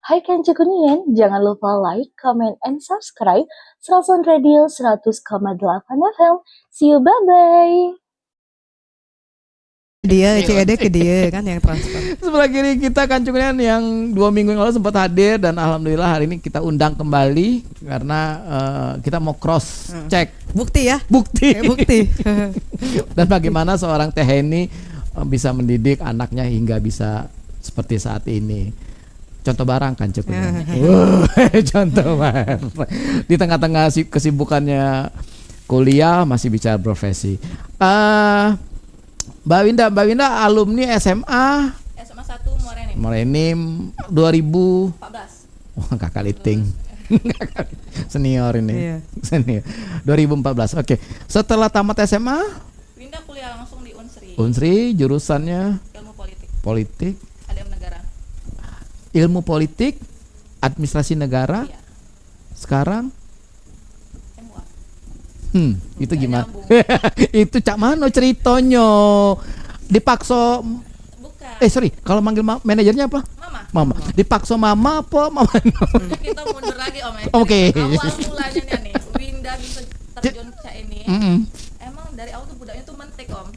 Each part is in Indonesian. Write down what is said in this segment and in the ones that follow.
Hai Kanci Kuningan, jangan lupa like, comment, and subscribe Serasan Radio 100,8 FM. See you, bye-bye! Dia CED ke dia kan yang transfer. Sebelah kiri kita Kancukunan yang 2 minggu yang lalu sempat hadir dan alhamdulillah hari ini kita undang kembali karena kita mau cross check Bukti ya. bukti Bukti. dan bagaimana seorang teh ini bisa mendidik anaknya hingga bisa seperti saat ini. Contoh barang Kancukunan. Contoh barang. Di tengah-tengah kesibukannya kuliah masih bicara profesi. Mbak Winda alumni SMA 1 Morenim 2014. 14. Wah, kakak liting. Senior ini. Iya. Senior. 2014. Oke. Setelah tamat SMA, Winda kuliah langsung di Unsri. Unsri jurusannya Ilmu politik. politik, ADM negara. ilmu politik, administrasi negara. Iya. Sekarang MUA. itu Nggak gimana? nyambung. Itu cak mano ceritanya? Dipaksa Bukan. sorry, kalau manggil manajernya apa? Mama. Mama. Dipaksa mama apa mama? Kita mundur lagi Om. Oke. Awal mulanya nih Winda bisa terjun ke ini. Emang dari awal tuh budaknya tuh mentik Om.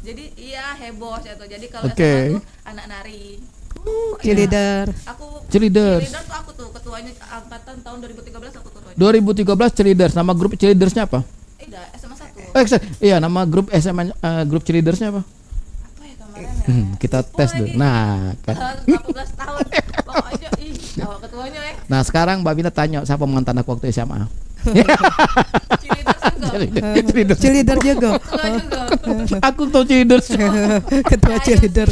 Jadi iya heboh tuh. Jadi kalau Oke. SMA tuh anak nari. Cheerleader. Aku Cheerleaders. cheerleader tuh aku tuh ketuanya angkatan tahun 2013 aku ketuanya. 2013 cheerleaders. Nama grup cheerleadersnya apa? Dah SMA 1. Iya, nama grup SMA grup cheerleadersnya apa? Apa ya kemarin ya? Kita tes dulu. Nah, kan. 18 tahun. Pokoknya awal ketuanya Nah, sekarang Mbak Bina tanya siapa mantan aku waktu SMA? cheerleader juga. Cheerleader juga. Ketua juga. Aku tuh cheerleaders. Ketua cheerleader.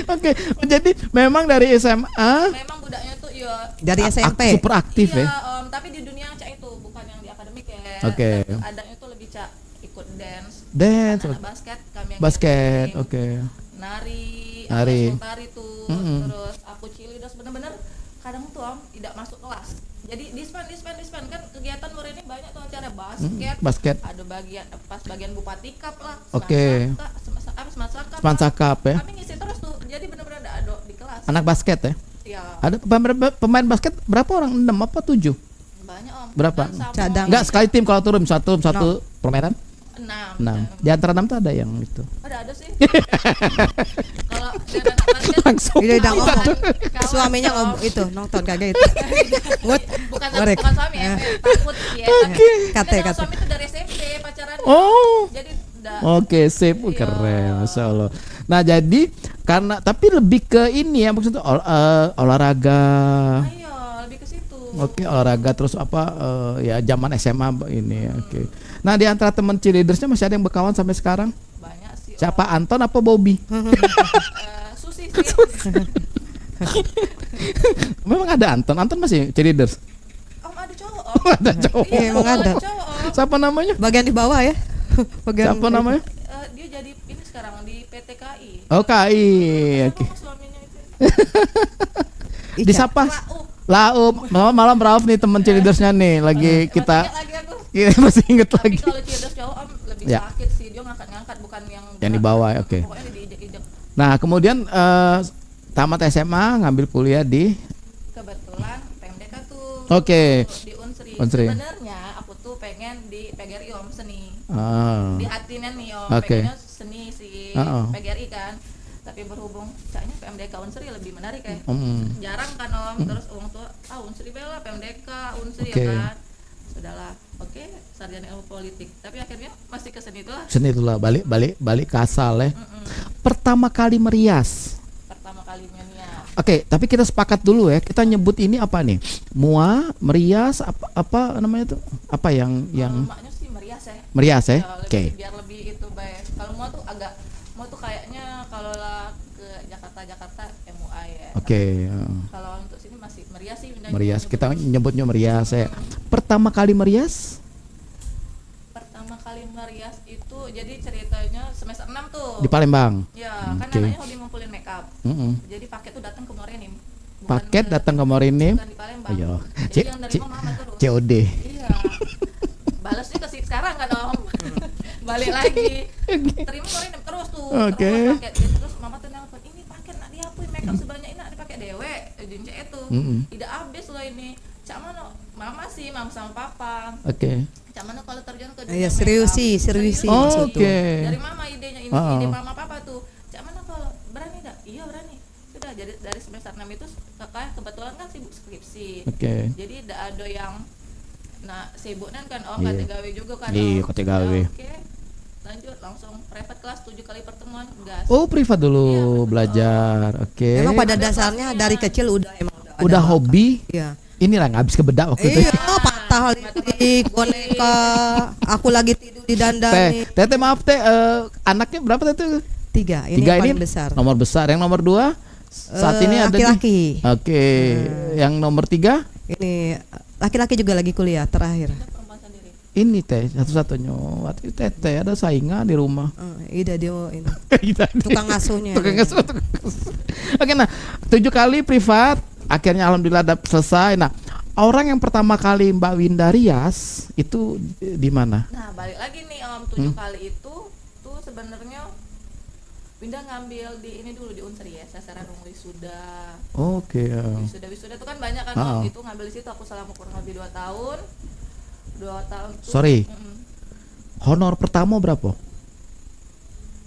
Oke, jadi memang dari SMA Memang budaknya tuh ya Dari SMP. super aktif iya, ya. tapi di dunia cak itu bukan yang di akademik ya. Oke. Dan adanya tuh lebih cak ikut dance. Dance, Anak basket kami yang basket, camping, oke. Nari, Nari. tari tuh. Terus aku cheerleader bener-bener kadang tuh Om tidak masuk kelas. Jadi disband kan kegiatan murid ini banyak tuh acara basket. Basket. Ada bagian Bupati Cup lah. Oke. Semasaka. Pancakap ya. Kami ngisi terus tuh. Jadi bener-bener ada di kelas. Anak basket ya. Ya, Ada pemain basket berapa orang? 6 apa 7? banyak Om. Berapa? Dan sama Cadang. Enggak sekali tim kalau turun satu permainan. 6. 6. Di antara 6 tuh ada yang itu. Ada sih. Kalau dia anak basket Langsung. Iya, udah ngomong. kawan, Suaminya Om. ngomong itu nonton kagak itu. What? bukan Ngorek. bukan suami ya, takut sih ya. Kate. Suami itu dari SMP pacaran. Oh. Jadi udah Oke, sip. Iya. Keren, Masya Allah. Nah, jadi karena tapi lebih ke ini ya maksudnya olahraga. ayo lebih ke situ. Oke, olahraga terus apa ya zaman SMA ini. Oke. Nah, di antara teman cheerleadersnya masih ada yang berkawan sampai sekarang? Banyak sih. Siapa? Anton apa Bobby? Susi sih. Memang ada Anton. Anton masih cheerleaders. Om ada cowok Om. Ada cowok. Iya, emang ada. Cowok Om. Siapa namanya? Bagian di bawah ya. Bagian Siapa namanya? Dia jadi ini sekarang di PT KI. Oh, KI. Oke. Sama suaminya itu. Ica. Disapa Lau. malam Rauf nih teman cheerleadersnya nih lagi kita Masih ingat lagi aku. kita masih inget Tapi lagi. kalau cheerleaders cowok Om lebih Ya. sakit sih. Dia ngangkat-ngangkat bukan yang Yang di bawah, oke. Pokoknya diinjek-injek. Nah, kemudian tamat SMA ngambil kuliah di Kebetulan PMDK tuh Oke. di Unsri. Unsri. Sebenarnya aku tuh pengen di PGRI Om seni. Ah. Di hatinya nih Om, Oke. pengennya seni si Oh. PGRI kan. Tapi berhubung kayaknya PMDK Unsri lebih menarik ya. Jarang kan Om, terus orang tua Unsri bela PMDK Unsri Oke. ya kan. Sudahlah. Oke, sarjana ilmu politik. Tapi akhirnya masih ke seni itulah. Seni itulah balik ke asal ya. Pertama kali merias. Pertama kalinya nih ya. Oke, tapi kita sepakat dulu ya. Kita nyebut ini apa nih? Mua, merias, apa namanya tuh? Apa yang Maknya sih merias ya. merias ya? Ya, Oke. biar lebih itu baik. Kalau mau tuh kayaknya kalau lah ke Jakarta MUA ya. Oke. Kalau untuk sini masih merias sih. Merias. Kita nyebutnya merias ya. Pertama kali merias? Pertama kali merias itu jadi ceritanya semester 6 tuh. Di Palembang. Ya, kan Oke. anaknya hobi ngumpulin makeup. Jadi paket tuh datang ke Morenim. Bukan Paket ke- datang ke Morenim. bukan di Palembang. Ayo. Jadi yang dari mama terus. COD. Iya. Balasnya ke sekarang kan Om. Balik lagi. Terima Morenim terus tuh. Oke. Terus paket. Terus mama tuh nelfon, "Ini paket nak diapain makeup sebanyak ini nak dipakai dewe." Dince itu Mm-mm. tidak habis loh ini. Cak mana mama sih, mama sama papa. Oke. Cak mana kalau terjun ke Iya, dunia serius makeup. sih, serius sih. Oh, maksud tuh. oke. Dari mama idenya ini, Oh. ide mama papa tuh. Cak mana kalau berani enggak? Iya berani. Sudah jadi dari semester 6 itu kakak kebetulan kan sibuk skripsi. Oke. Jadi tidak ada yang sibuk kan om Iya. kate gawe juga kan. Iya, Om. kate gawe. Ya, oke. Lanjut langsung private kelas 7 kali pertemuan gas. Oh, privat dulu Iya, belajar. Oke. Emang pada Ada dasarnya kelasnya. dari kecil udah emang ada Udah bakat. hobi. Iya. Inilah nggak habis ke bedak waktu itu. Iya, patah listrik, boneka. Aku lagi tidur di dandani. Teh maaf teh, anaknya berapa teh? 3. Ini Tiga yang ini paling besar. nomor besar. Yang nomor 2 saat ini ada di- laki-laki. Oke. Yang nomor 3 Ini laki-laki juga lagi kuliah terakhir. Perempuan sendiri. ini teh satu-satunya. Waktu itu teh ada saingan di rumah. Ida dia ini. Kita Tukang ngasuhnya. Tukang ngasuh, tukang ngasuh. Oke, nah 7 kali privat, akhirnya alhamdulillah selesai. Nah, orang yang pertama kali Mbak Winda rias itu di mana? Nah balik lagi nih om 7 kali itu tuh sebenarnya Winda ngambil di ini dulu di Unsri ya sasaran wisuda. Oke. Wisuda tuh kan banyak kan Ah. om, itu ngambil di situ aku selama kurang lebih 2 tahun. 2 tahun tuh, Sorry. mm-mm. Honor pertama berapa?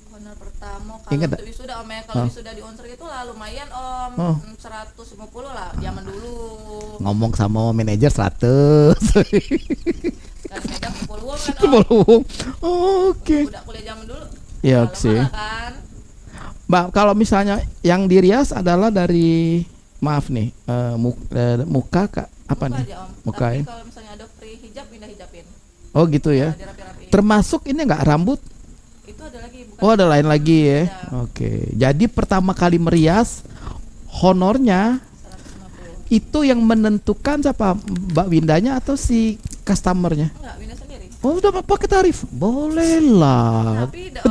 Honor pertama kalau Ingat untuk wisuda om ya, kalau wisuda di Unsri itu lah lumayan om, Oh. 150 lah zaman dulu. Ngomong sama manajer 100. Kan megang 10 kan om. Belum. Oke. Udah kuliah zaman dulu. Iya mahal-mahal sih. kan. Mbak, kalau misalnya yang dirias adalah dari maaf nih, muka Kak, apa Muka nih? aja, Om. Muka Tapi ya. kalau misalnya ada free hijab Winda hijabin. Oh gitu ya. Dirapi-rapiin. Termasuk ini enggak rambut? Itu ada lagi bukan. Oh, ada lain lagi ya. Ada. Oke. Jadi pertama kali merias honornya 150. itu yang menentukan siapa? Mbak Windanya atau si customernya? Enggak, Winda sendiri. Oh, udah pakai tarif. Boleh lah. Tapi itu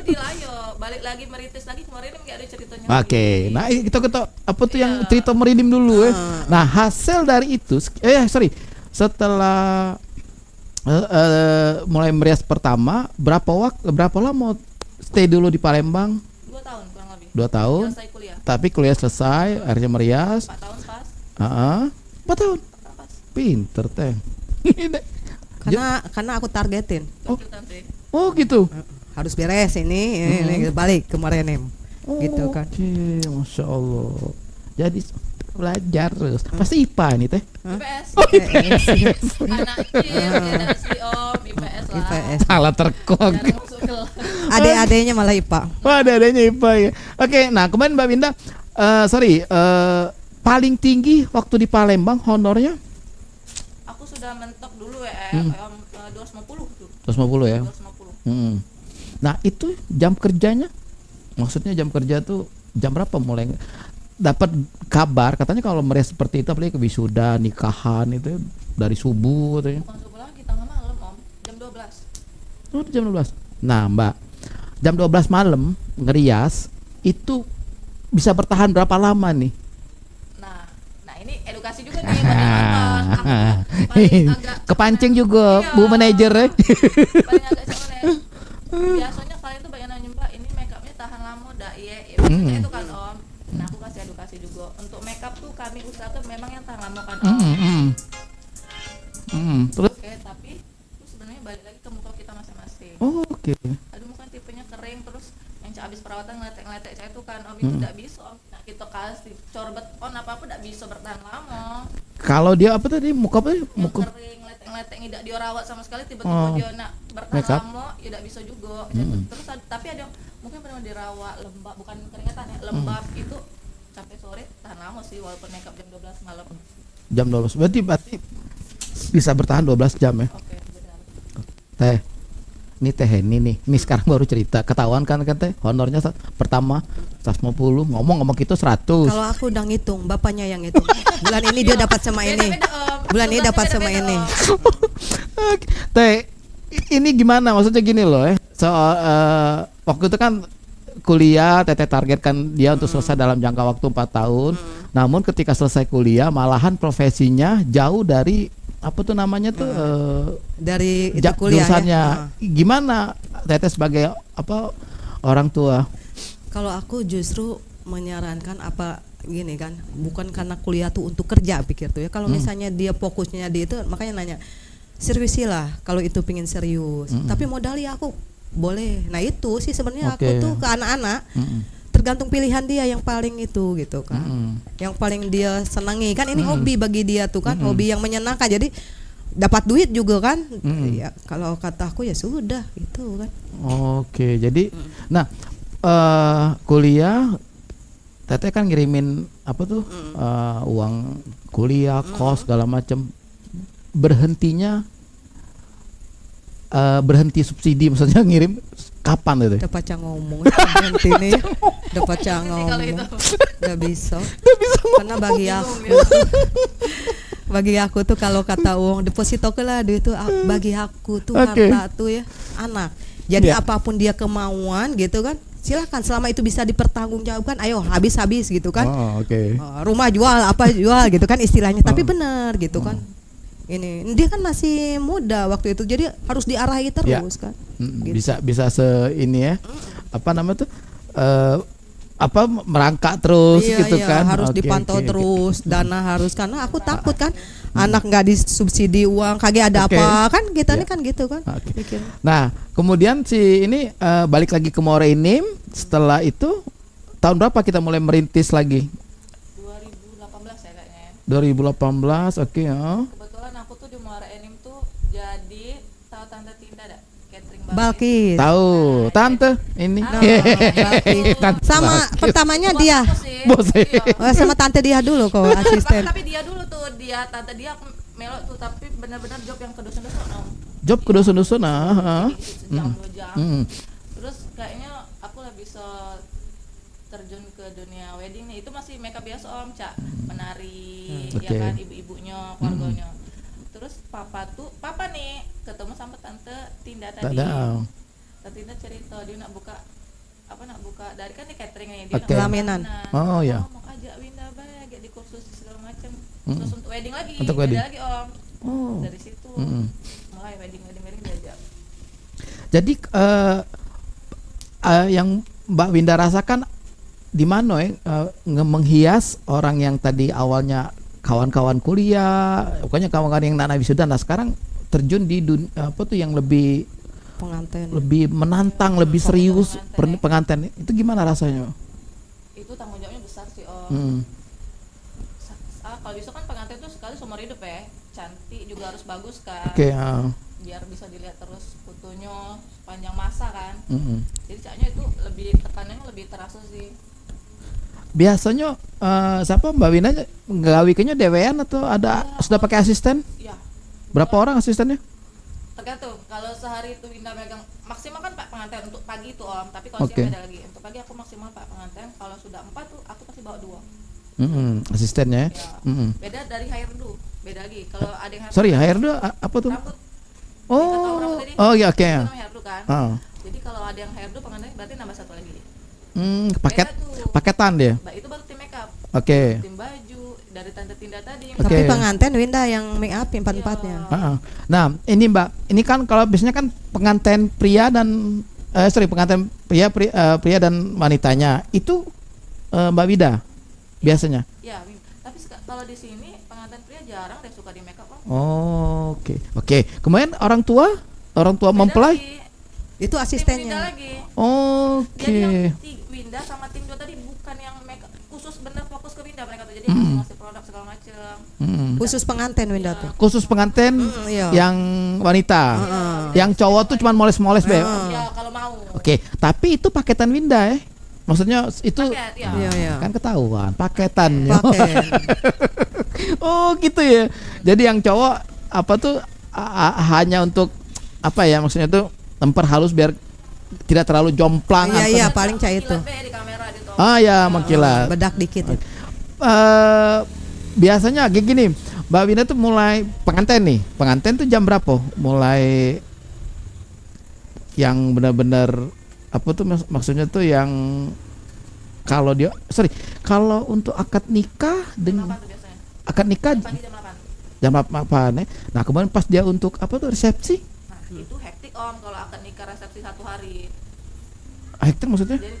di layo, balik lagi meritis lagi kemarin enggak ada ceritanya. Oke, lagi. nah kita apa tuh yang Iya. cerita meridim dulu ya. Nah hasil dari itu, setelah mulai merias pertama, berapa lama stay dulu di Palembang? 2 tahun kurang lebih. 2 tahun. Selesai kuliah. Tapi kuliah selesai, akhirnya merias. 4 tahun pas. 4 tahun. Pas. Pinter teh. Karena aku targetin. Lanjutan sih. Oh gitu. Harus beres ini balik kemarin gitu kan. Oke, masya Allah. Jadi belajar terus. Pasti IPA nih teh. IPS. IPS. Anak kecil, tidak asli om, IPS lah. IPS. Salah terkok. Jarang masuk kelas. Adik-adiknya malah IPA. Wah, ada-adanya IPA ya. Oke, nah kemarin Mbak Winda, paling tinggi waktu di Palembang honornya Aku sudah mentok dulu ya, 250 tuh. 250 ya. 250. Hmm. Nah itu jam kerjanya, maksudnya jam kerja tuh jam berapa mulai dapat kabar katanya kalau merias seperti itu apalagi ke wisuda nikahan itu dari subuh katanya. Bukan subuh lagi, tengah malam om, jam 12. Oh jam 12. Nah Mbak, jam 12 malam ngerias itu bisa bertahan berapa lama nih? Nah ini edukasi juga nih buat yang nonton. Aku tuh paling agak Kepancing juga Iya. Bu manajer ya. paling agak cuman ya. Biasanya kalian tuh banyak nanya Mbak, ini makeupnya tahan lama dah iya. Maksudnya itu kan om. Nah aku kasih edukasi juga. Untuk makeup tuh kami usahakan memang yang tahan lama kan om. Terus Oke, tapi itu sebenarnya balik lagi ke muka kita masing-masing. oh, oke. Aduh mungkin tipenya kering terus yang habis perawatan ngeletek-ngeletek saya tuh kan om itu tidak bisa om. Nah kita kasih corbet on apa-apa tidak bisa bertahan lama. Kalau dia apa tadi muka apa? Yang Muka kering ngeletek-ngeletek tidak dirawat sama sekali tiba-tiba Oh. dia nak bertahan Makeup. lama ya tidak bisa juga. Terus tapi ada yang mungkin pernah dirawat lembab bukan keringetan ya lembab itu sampai sore tahan lama sih walaupun makeup jam 12 malam. jam 12. Berarti bisa bertahan 12 jam ya. Oke benar. Teh. Ini Teh Heni nih. Ini sekarang baru cerita. Ketahuan kan Teh? Honornya pertama 150, ngomong gitu 100. Kalau aku udah ngitung, bapaknya yang ngitung. Bulan ini dia dapat sama ini. Beda-beda, Om. Bulan ini dapat sama Beda-beda, ini. Om. Oke. Teh, ini gimana? Maksudnya gini loh ya. Soal waktu itu kan kuliah, Teteh targetkan dia untuk selesai dalam jangka waktu 4 tahun. Namun ketika selesai kuliah, malahan profesinya jauh dari apa tuh namanya tuh Dari itu kuliah jurusannya. ya. Gimana Teteh sebagai apa orang tua? Kalau aku justru menyarankan apa gini kan, bukan karena kuliah tuh untuk kerja pikir tuh ya. Kalau misalnya dia fokusnya di itu, makanya nanya seriusi lah kalau itu pingin serius. Tapi modalnya aku boleh. Nah itu sih sebenarnya aku tuh ke anak-anak tergantung pilihan dia yang paling itu gitu kan. Yang paling dia senangi kan ini hobi bagi dia tuh kan, hobi yang menyenangkan. Jadi dapat duit juga kan. Ya kalau kata aku ya sudah gitu kan. Oke, jadi nah kuliah Teteh kan ngirimin apa tuh uang kuliah, kos segala macam. Berhentinya berhenti subsidi maksudnya ngirim kapan itu? Udah pacar ngomong nanti nih. Udah pacar Kalau ngomong. itu. Udah bisa. Karena bagi aku tuh kalau kata uang deposito ke lah duit itu bagi aku tuh harta tuh ya anak. Jadi apapun dia kemauan gitu kan, silakan selama itu bisa dipertanggungjawabkan, ayo habis gitu kan. Rumah jual apa jual gitu kan istilahnya, tapi benar gitu kan. Ini dia kan masih muda waktu itu, jadi harus diarahi terus kan. Gitu. Bisa ini ya. Apa namanya tuh? Merangkak terus gitu kan. Harus dipantau terus, dana harus, karena aku takut kan anak nggak disubsidi uang kagak ada apa kan kita ini kan gitu kan. Nah kemudian si ini balik lagi ke Morenim. Setelah itu tahun berapa kita mulai merintis lagi? 2018 ya kayaknya. 2018, oke. Kebetulan aku tuh di Muara Enim tuh jadi tahu Tante Tinda ada catering Balkis. Tahu tante ini. Sama pertamanya dia. Bos. Sama tante dia dulu kok asisten. Tapi dia dulu tuh tante dia aku melo tuh, tapi benar-benar job yang ke dusun-dusun om. Job ke dusun-dusun Sejam 2 jam. Terus kayaknya aku lebih bisa terjun ke dunia wedding nih. Itu masih makeup biasa om, Cak. Menari ya kan ibu-ibunya, keluarganya. Terus papa nih ketemu sama tante Tinda tadi. Tante Tinda cerita dia nak buka dari kan di cateringnya dia pelaminan. Oh ya. Mau ajak Winda bae di kursus segala macam. Terus untuk wedding lagi. Wedding lagi om. Dari situ mulai wedding diajak. Jadi yang Mbak Winda rasakan di mana menghias orang yang tadi awalnya kawan-kawan kuliah, pokoknya kawan-kawan yang anak wisuda, nah sekarang terjun di yang lebih pengantin, lebih menantang, lebih serius pengantin. Itu gimana rasanya? Itu tanggung jawabnya besar sih om. Kalau bisa kan pengantin tuh sekali seumur hidup ya, cantik juga harus bagus kan. Biar bisa dilihat terus fotonya sepanjang masa kan. Jadi caknya itu tekanannya lebih terasa sih. Biasanya siapa Mbak Wina nggawikannya dewean atau ada sudah pakai asisten? Iya. Berapa orang asistennya? Tergantung. Kalau sehari itu Winda megang maksimal kan Pak pengantin untuk pagi itu om, tapi kalau siang beda lagi. Untuk pagi aku maksimal Pak pengantin. Kalau sudah 4 tuh aku pasti bawa 2. Asistennya ya. Beda dari hairdo, beda lagi. Kalau ada yang hairdo apa tuh? Rambut. Iya oke. Hairdo kan. Jadi kalau ada yang hairdo pengantin berarti nambah 1 lagi. Paketan dia. Itu baru tim makeup. Tim baju dari Tante Tinda tadi. Tapi pengantin Winda yang make up empat-empatnya. Nah, ini Mbak, ini kan kalau biasanya kan pengantin pria dan pengantin pria dan wanitanya itu Mbak Wida biasanya. Ya, tapi kalau di sini pengantin pria jarang deh suka di makeup om. Oke. Kemudian orang tua mempelai itu asistennya. Jadi Winda sama tim dua tadi bukan yang makeup khusus bener fokus ke Winda, mereka tuh jadi ngasih produk segala macam. Khusus pengantin Winda tuh. Khusus pengantin yang wanita. Yang cowok tuh cuma moles-moles be. Ya kalau mau. Tapi itu paketan Winda ya. Maksudnya itu paket, kan ketahuan paketannya. Gitu ya. Jadi yang cowok apa tuh hanya untuk apa ya, maksudnya tuh memperhalus biar tidak terlalu jomplang. Iya paling cair itu. Mengkilat. Bedak dikit. Biasanya kayak gini, Mbak Wina tuh mulai pengantin tuh jam berapa? Mulai yang benar-benar apa tuh maksudnya tuh yang kalau untuk akad nikah dengan akad nikah jam 8 ya. Nah kemudian pas dia untuk apa tuh resepsi? Nah itu hektik om kalau akad nikah resepsi 1 hari. Hektik maksudnya? Jadi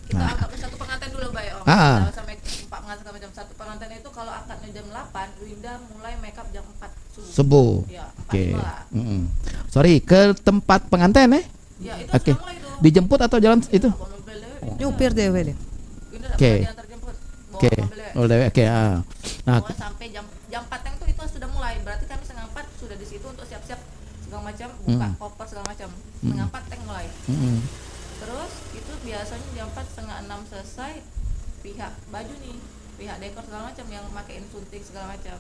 kita anggap 1 pengantin dulu Mbak om. Sampai 4 segala macam. Satu pengantin itu kalau akadnya jam 8, Winda mulai makeup jam 4 subuh. Subuh. Ya, 4 Oke. lah. Sorry, ke tempat pengantin ya? Ya, itu Oke. sudah mulai tuh. Dijemput atau jalan itu? Bawa mobil deh. Nyupir deh deh. Winda Oke. dapat diantar jemput. Bawa Oke. mobil deh. Oh, oke. Nah, Pokoknya sampai jam 4 yang itu sudah mulai. Berarti kami setengah 4 sudah di situ untuk siap-siap segala macam, buka koper segala macam. Setengah 4 tank mulai. Terus itu biasanya jam 4 setengah 6 selesai, pihak baju nih, pihak dekor segala macam yang makein suntik segala macam.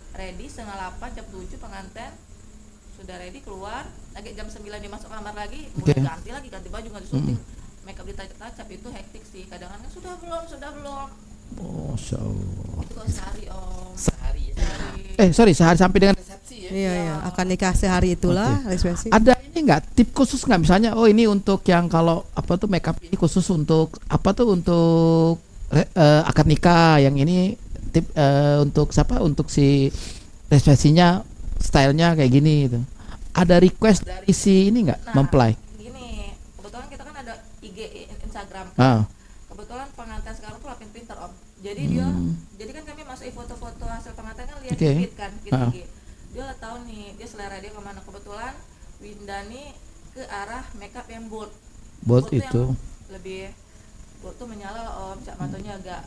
Ready setengah 8, jam 7 pengantin sudah ready keluar, lagi jam 9 dia masuk kamar lagi, mulai ganti baju, ganti suntik, makeup ditacap itu hektik sih. Kadang-kadang sudah belum. oh, Itu kalau sehari om. Sehari. Sehari. Sorry, sehari sampai dengan resepsi ya. Iya, akan nikah sehari itulah resepsi. Ada ini nggak tip khusus nggak, misalnya oh ini untuk yang kalau apa tuh makeup ini khusus untuk apa tuh untuk akad nikah, yang ini tip untuk siapa, untuk si resepsinya stylenya kayak gini gitu. Ada request dari si ini nggak, mempelai? Gini, kebetulan kita kan ada IG Instagram. Ah. Kebetulan pengantin sekarang tuh makin pintar om. Jadi jadi kan kami masukin foto-foto hasil pengantin kan lihat Oke. di feed kan, feed IG. Dia udah tahu nih, dia selera dia kemana. Kebetulan Winda nih ke arah makeup yang bold. Bold tuh itu. yang lebih bold tuh menyala lah om, cak matanya agak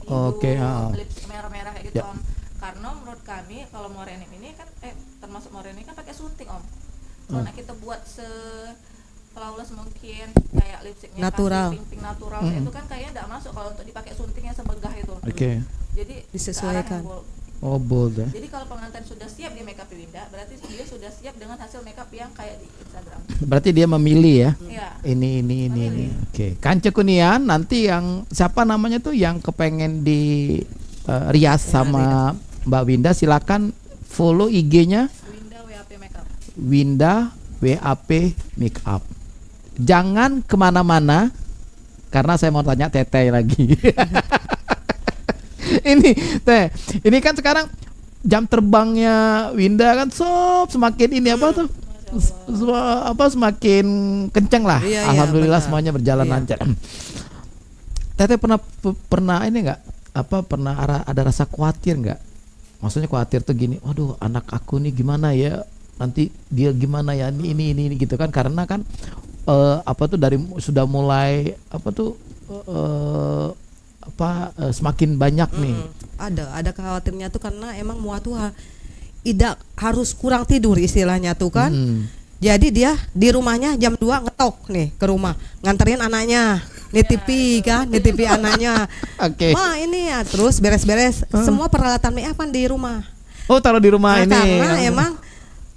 Oke, lips merah-merah kayak gitu Ya. om. Karena menurut kami kalau Morenim ini kan termasuk Morenim kan pakai suntik om. Kalau kita buat flawless mungkin kayak lipstiknya Natural. pink natural itu kan kayaknya tidak masuk kalau untuk dipakai suntiknya sebegah itu. Oke. Jadi Disesuaikan. ke arah yang bold. Oh, bold ya. Jadi kalau pengantin sudah siap di makeup Winda, berarti dia sudah siap dengan hasil makeup yang kayak di Instagram. Berarti dia memilih ya. Iya. Ini. Oke. Kance Kunian, nanti yang siapa namanya tuh yang kepengen di rias sama Mbak Winda, silakan follow IG-nya Winda WAP makeup. Winda WAP Makeup. Jangan kemana-mana karena saya mau tanya Teteh lagi. Ini Teh, ini kan sekarang jam terbangnya Winda kan semakin ini apa tuh? Semakin kenceng lah. Iya, Alhamdulillah benar. semuanya berjalan Iya. lancar. Teteh pernah ini enggak? Pernah ada rasa khawatir enggak? Maksudnya khawatir tuh gini, waduh anak aku nih gimana ya? Nanti dia gimana ya? Ini gitu kan, karena kan dari sudah mulai semakin banyak nih. Ada khawatirnya tuh karena emang Mua tuh tidak harus kurang tidur istilahnya tuh kan. Jadi dia di rumahnya jam 2 ngetok nih ke rumah, nganterin anaknya, nitipi anaknya. Oke. Ma ini ya, terus beres-beres semua peralatan make up kan di rumah. Oh, taruh di rumah ini. Karena emang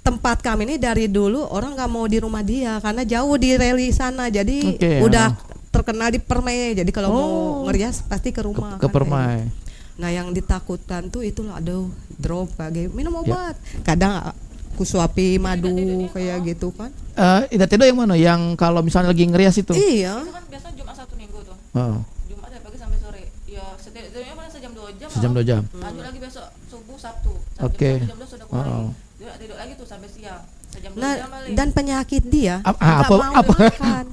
tempat kami ini dari dulu orang nggak mau di rumah dia karena jauh di reli sana, jadi Oke, udah terkenal di Permai. Jadi kalau mau ngerias pasti ke rumah. ke kan, Permai. kayak gitu. Nah yang ditakutkan tuh itu loh, aduh drop kayak minum obat. Kadang aku suapi madu kayak gitu kan. Tidak yang mana? Yang kalau misalnya lagi ngerias itu. Iya. Itu kan biasa Jumat Sabtu Minggu tuh. Oh, Jumat dari pagi sampai sore. Ya setidaknya paling sejam 2 jam. sejam 2 jam. Lanjut lagi besok subuh Sabtu. Sampai Oke. jam 2 sudah keluar. Oh. Dia tidur lagi tuh sampai siang. Sejam 2 Nah jam balik. dan penyakit dia Apa- nggak apa- mau apa? makan,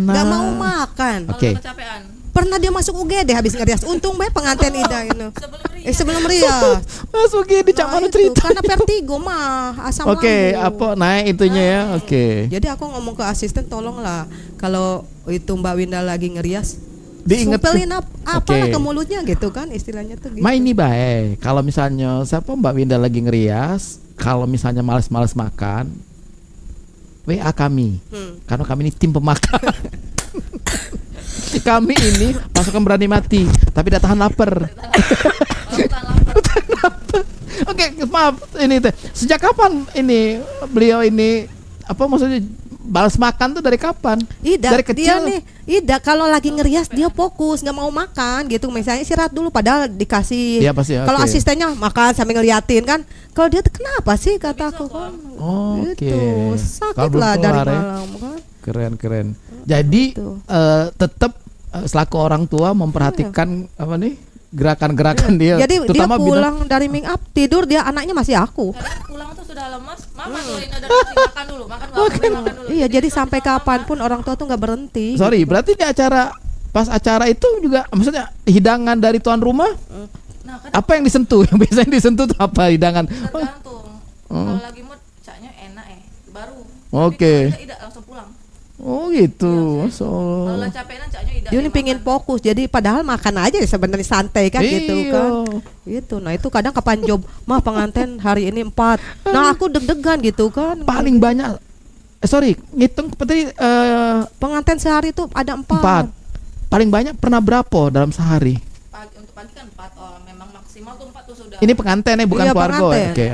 nggak mau makan. kalau Oke. kecapean Pernah dia masuk UGD habis ngerias. Untung bae pengantin Ida itu. sebelum Ria. Sebelum rias. Mas begini Cak Manu itu, cerita. karena vertigo mah asam Oke, lambung. apa naik itunya ya? Oke. Jadi aku ngomong ke asisten, tolonglah kalau itu Mbak Winda lagi ngerias, Diinget. supelin apalah Oke. ke mulutnya gitu kan, istilahnya tuh gitu. Ma ini baik. Kalau misalnya siapa Mbak Winda lagi ngerias, kalau misalnya males-males makan, WA kami. Karena kami ini tim pemakan. Kami ini pasukan berani mati, tapi tidak tahan lapar. Kalau tahan lapar. Oke, maaf ini Teh. Sejak kapan ini beliau ini maksudnya balas makan tuh dari kapan? Ida, Dari kecil. dia nih, Ida kalau lagi ngerias dia fokus, nggak mau makan gitu. Misalnya istirahat dulu, padahal dikasih. Iya, pasti, Kalau oke. asistennya makan sambil ngeliatin kan. Kalau dia tuh kenapa sih kataku kan? Oh, oke. Gitu, Kalau sakit belum lah dari keluar ya. malam kan. Keren. Jadi Gitu. tetap selaku orang tua memperhatikan gerakan-gerakan dia. Jadi dia terutama pulang dari make up tidur, dia anaknya masih aku. Kadang pulang tuh sudah lemas, mama tuh ini udah kasih makan dulu, makan dulu. Iya, jadi sampai kapanpun orang tua tuh nggak berhenti. Sorry, berarti di acara pas acara itu juga maksudnya hidangan dari tuan rumah Nah, kadang apa yang disentuh? Yang biasanya disentuh tuh apa hidangan? tergantung. Kalau lagi mood caknya enak baru. Oke. Tapi kalau tidak langsung pulang. Oh gitu. Kalau lah capekan caknya tidak. Dia ini pingin fokus, jadi padahal makan aja sebenarnya santai kan gitu Iya. kan. Gitu. Nah itu kadang kapan job, mah pengantin hari ini 4. Nah aku deg-degan gitu kan. Paling banyak sorry, ngitung tadi Pengantin sehari itu ada 4. 4. Paling banyak pernah berapa dalam sehari? Untuk pagi kan 4 orang, memang maksimal tuh 4 tuh sudah. Ini pengantin bukan Iya, keluarga. pengantin. Oke,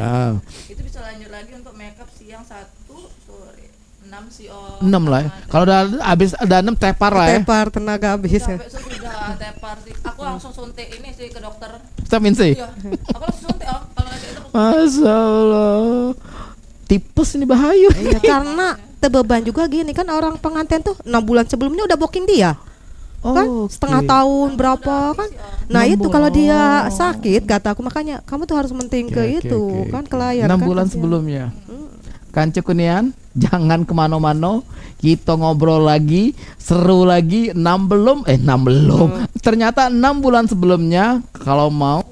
Itu bisa lanjut lagi untuk makeup siang 1, sore 6 sih 6 lah ya. Kalau udah habis ada 6 tepar lah ya. Tepar tenaga habis ya. sampai sudah tepar sih. Aku langsung suntik ini sih ke dokter. Vitamin C. Iya. Aku langsung suntik kalau lagi itu. Masya Allah. Tipes ini bahaya. Iya, karena tebeban juga gini kan orang pengantin tuh 6 bulan sebelumnya udah booking dia. Kan Oh, oke. setengah tahun berapa kan. Nah 6 itu kalau bulan. dia sakit kata aku makanya kamu tuh harus penting ke Oke, itu oke, kan oke. ke layar 6 kan, bulan kasihan. sebelumnya. Kanca Kunian, jangan kemana-mana. Kita ngobrol lagi, seru lagi. 6 belum. Ternyata 6 bulan sebelumnya kalau mau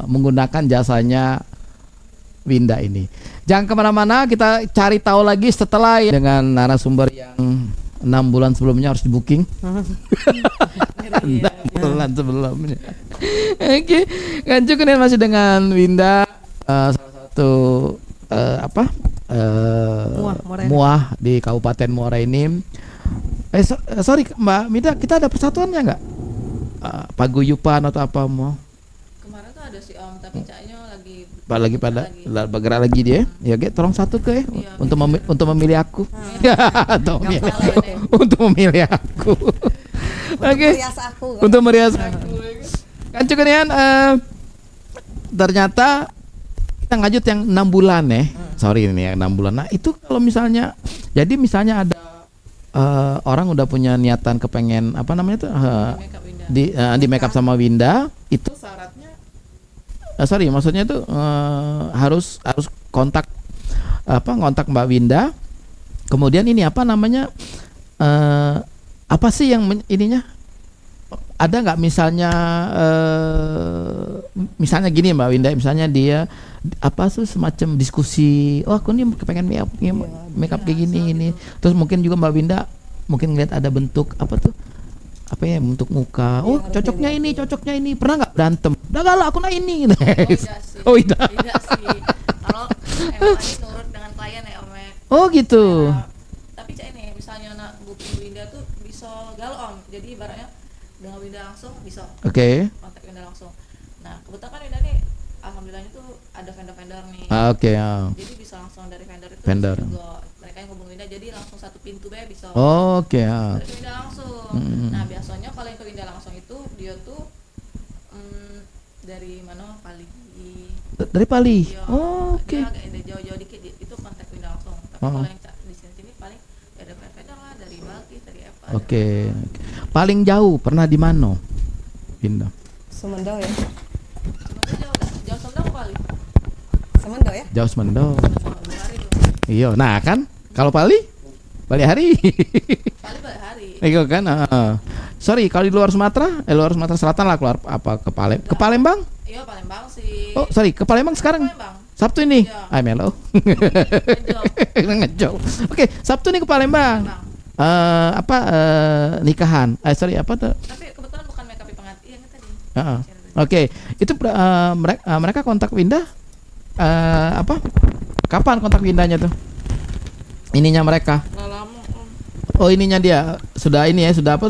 menggunakan jasanya Winda ini. Jangan kemana-mana, kita cari tahu lagi setelah dengan narasumber yang 6 bulan sebelumnya harus di booking. 6 bulan sebelumnya. Oke, kan cukup nih masih dengan Winda, salah satu Muah Muah di Kabupaten Muara ini. Sorry Mbak Winda, kita ada persatuannya nggak? Paguyupan atau apa mau? Kemarin tuh ada sih Om, tapi caknya Lagi pada bergerak lagi dia. Ya, tolong satu ke Iya, untuk memilih aku. Untuk memilih salah, aku. Nek. Untuk memilih aku. Oke. Merias aku. Untuk merias aku. Kan cukup Nian, ternyata kita ngajut yang 6 bulan ya. Sorry ini ya 6 bulan. Nah, itu kalau misalnya jadi misalnya ada orang udah punya niatan kepengen apa namanya tuh makeup Winda. di make up sama Winda, itu syaratnya maksudnya tuh harus kontak Mbak Winda. Kemudian ini apa namanya apa sih yang ininya? Ada nggak misalnya gini Mbak Winda, misalnya dia apa tuh semacam diskusi, oh aku nih kepengen make up kayak gini ini, terus mungkin juga Mbak Winda mungkin ngeliat ada bentuk apa tuh apa ya, bentuk muka, oh cocoknya ini, pernah nggak berantem? Udah gak lah, aku nah ini. Oh tidak. Tidak sih. Kalau emang ini nurut dengan klien ya Om. Oh gitu. Nah, tapi cak ini misalnya nak booking Winda tuh bisa galau Om. Jadi ibaratnya dengan Winda langsung bisa Oke. kontak Winda langsung. Nah kebetulan kan Winda nih alhamdulillahnya tuh ada vendor-vendor nih. Oke. Jadi bisa langsung dari vendor itu Vendor. bisa juga mereka yang hubungi Winda, jadi langsung satu pintu bisa. Oke. Dari ke Winda langsung. Mm. Nah biasanya kalau yang ke Winda langsung itu dia tuh dari mana Pali. Dari Pali. Iya, Oh, oke. dia agak ada jauh-jauh dikit itu kontak Winda langsung. Tapi kalau yang di sini paling ya ada vendor lah dari Balti, dari apa. Oke. Paling jauh pernah di mana? Winda. Semendo ya. Jauh Sumedang Pali. Semendo ya. Jauh Semendo. Sama 2 hari tuh. Iya, nah kan kalau Pali hari. Pali balik hari. Iya kan? Sorry, kalau di luar Sumatera Selatan lah, keluar apa ke Ke Palembang? Iya Palembang sih. Oh, sorry, ke Palembang sekarang. Palembang. Sabtu ini. Iya. Ay melo. Ngejauh. Oke, Sabtu nih ke Palembang. Palembang. Nikahan. Sorry, apa tuh? Tapi kebetulan bukan makeup pengantin yang tadi. Oke, itu mereka kontak Winda kapan kontak Windanya tuh? Ininya mereka. Nggak lama Om. Oh, ininya dia sudah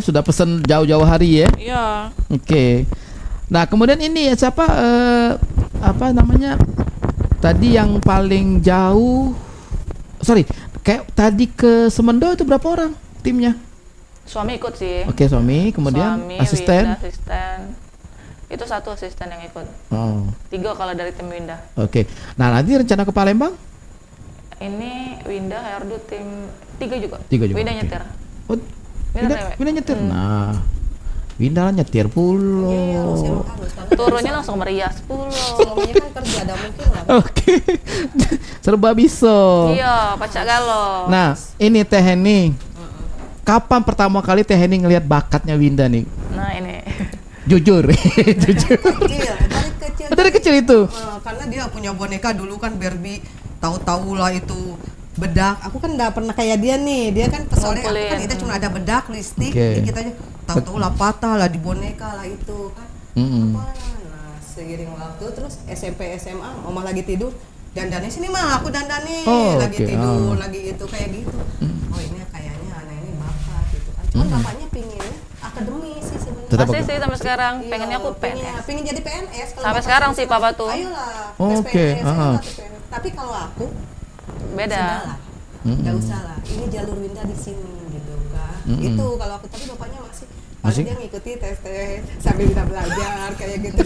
sudah pesen jauh-jauh hari ya. Iya. Oke. Nah, kemudian ini ya siapa apa namanya? Tadi yang paling jauh. Sorry, kayak tadi ke Semendo itu berapa orang timnya? Suami ikut sih. Oke, suami, kemudian Suami, asisten. Winda, asisten. Itu 1 asisten yang ikut. Oh, 3 kalau dari tim Winda. oke. Nah, nanti rencana ke Palembang? Ini Winda, Herdu tim 3 juga. 3 juga, Winda oke. nyetir. Oh, Winda Winda nyetir. Nah, Winda lah nyetir puluh. Turunnya langsung merias pulau. Suaminya kan kerja, ada mungkin lah. Oke. Serba bisa. Iya, pacak galau. Nah, ini Teh Heni. kapan pertama kali Teh Heni ngelihat bakatnya Winda nih? Nah ini Jujur, jujur. Kecil, dari kecil. Dari kecil itu. Karena dia punya boneka dulu kan Barbie, tahu-tahu lah itu bedak. Aku kan nggak pernah kayak dia nih. Dia kan soalnya aku kan itu cuma ada bedak, listrik, Oke. kita aja tahu-tahu lah patah lah di boneka lah itu kan. Mm-mm. Apa? Nah, seiring waktu terus SMP SMA, Mama lagi tidur, dandannya sini mah aku dandani Oh, lagi oke. tidur, Ah. lagi itu kayak gitu. Oh ini kayaknya anak ini bakat gitu kan. Cuman bapaknya pinginnya akademis sih sebenarnya. Tetap masih bagus. sih sampai sekarang Iya, pengennya aku pengen PNS. jadi PNS. Kalau Sampai bapak sekarang sih sih papa tuh. Ayolah, Oh, tes oke, PNS, ayolah, ah. tes PNS. Tapi kalau aku Beda. sudahlah, nggak usah lah. Ini jalur Winda di sini gitu kan. Itu kalau aku tapi bapaknya masih Masih? dia ngikuti tes sambil kita belajar kayak gitu.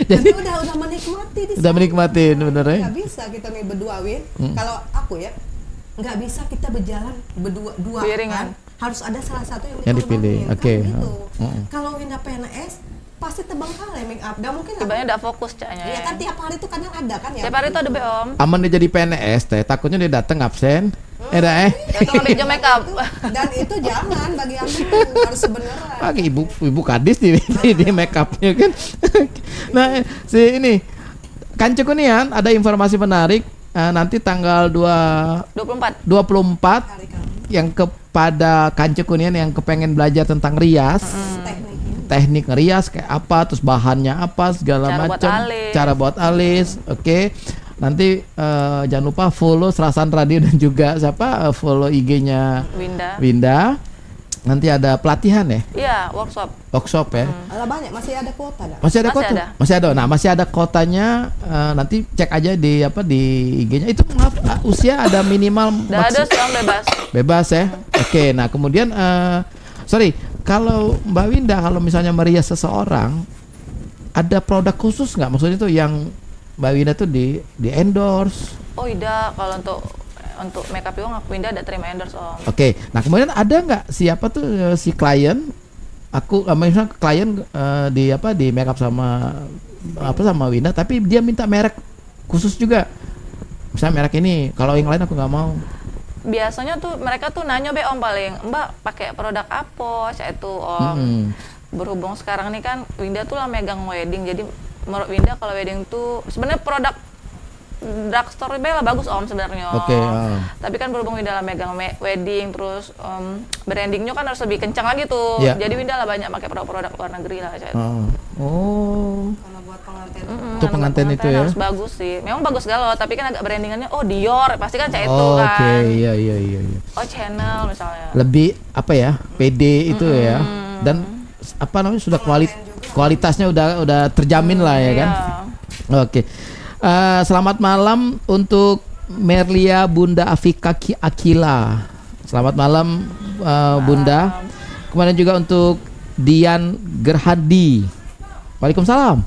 Jadi Tapi udah menikmati di udah sana. menikmati bener ya. Nggak bisa kita nih berdua Win. Kalau aku ya nggak bisa kita berjalan berdua Beriringan. kan. Harus ada salah satu yang Yang dipilih, dikorbanin, oke. kan gitu. Heeh. Kalau Winda PNS pasti terbengkalai make up. Nggak mungkin lah. Sebenarnya udah fokus caknya. Iya kan tiap hari tuh kadang ada kan ya. Tiap hari tuh ada Om. Aman dia jadi PNS Teh, takutnya dia datang absen. Dah Itu ngambil jam make up. Dan itu jangan bagi aku harus sebenarnya. Pakai ibu kadis di make upnya kan. Nah, si ini Kanci Kunian ada informasi menarik nanti tanggal 24. 24 Hari kamu yang kepada Kanci Kunian yang kepengen belajar tentang rias. tekniknya. Teknik ngerias kayak apa, terus bahannya apa segala Cara buat macam, alis. cara buat alis. Oke. Nanti jangan lupa follow Serasan Radio dan juga follow IG-nya Winda. Winda. Nanti ada pelatihan ya, Iya, workshop. workshop ya. Alah banyak masih ada kuota dah. Masih ada Masih kota? ada. Masih ada. Nah, masih ada kotanya. Nanti cek aja di di IG-nya. Itu maaf, usia ada minimal Udah ada sih Om bebas. bebas ya. Oke, nah kemudian sorry, kalau Mbak Winda kalau misalnya merias seseorang ada produk khusus nggak? Maksudnya tuh yang Mbak Winda tuh di endorse. Oh iya, kalau untuk makeup itu Winda ada terima endorse Om. Oke, nah kemudian ada nggak siapa tuh si klien? Aku misalnya klien di make up sama sama Winda, tapi dia minta merek khusus juga. Misalnya merek ini, kalau yang lain aku nggak mau. Biasanya tuh mereka tuh nanya Om paling, Mbak pakai produk apa? Saya itu Om. Berhubung sekarang nih kan Winda tuh lah megang wedding, jadi menurut Winda kalau wedding tuh sebenarnya produk drugstore lah bagus Om sebenarnya. Oke, Tapi kan berhubung Winda lah megang wedding, terus brandingnya kan harus lebih kencang lagi tuh. Iya. Jadi Winda lah banyak pakai produk-produk luar negeri lah. Oh, Kalau buat pengantin. Untuk pengantin itu ya? Harus bagus sih. Memang bagus galau, tapi kan agak brandingannya Dior, pasti kan itu oke, kan. iya. Channel misalnya. Lebih apa ya, PD itu ya, dan apa namanya sudah kualitasnya udah terjamin lah ya kan. Iya. Oke. Selamat malam untuk Merlia Bunda Afika Akila. Selamat malam Bunda. Kemudian juga untuk Dian Gerhadi. Waalaikumsalam.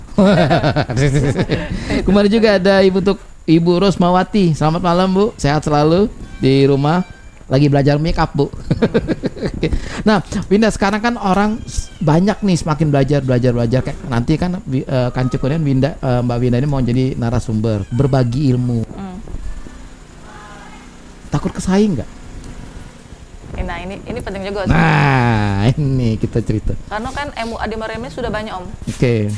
Kemudian juga ada untuk Ibu Rosmawati. Selamat malam Bu, sehat selalu di rumah. Lagi belajar make up Bu. Oke. Nah, Winda sekarang kan orang banyak nih semakin belajar kayak nanti kan Kanci Kunian Winda Mbak Winda ini mau jadi narasumber berbagi ilmu. Takut kesaing nggak? Nah ini penting juga sih. Nah ini kita cerita. Karena kan MUA di Mariam ini sudah banyak Om. Oke.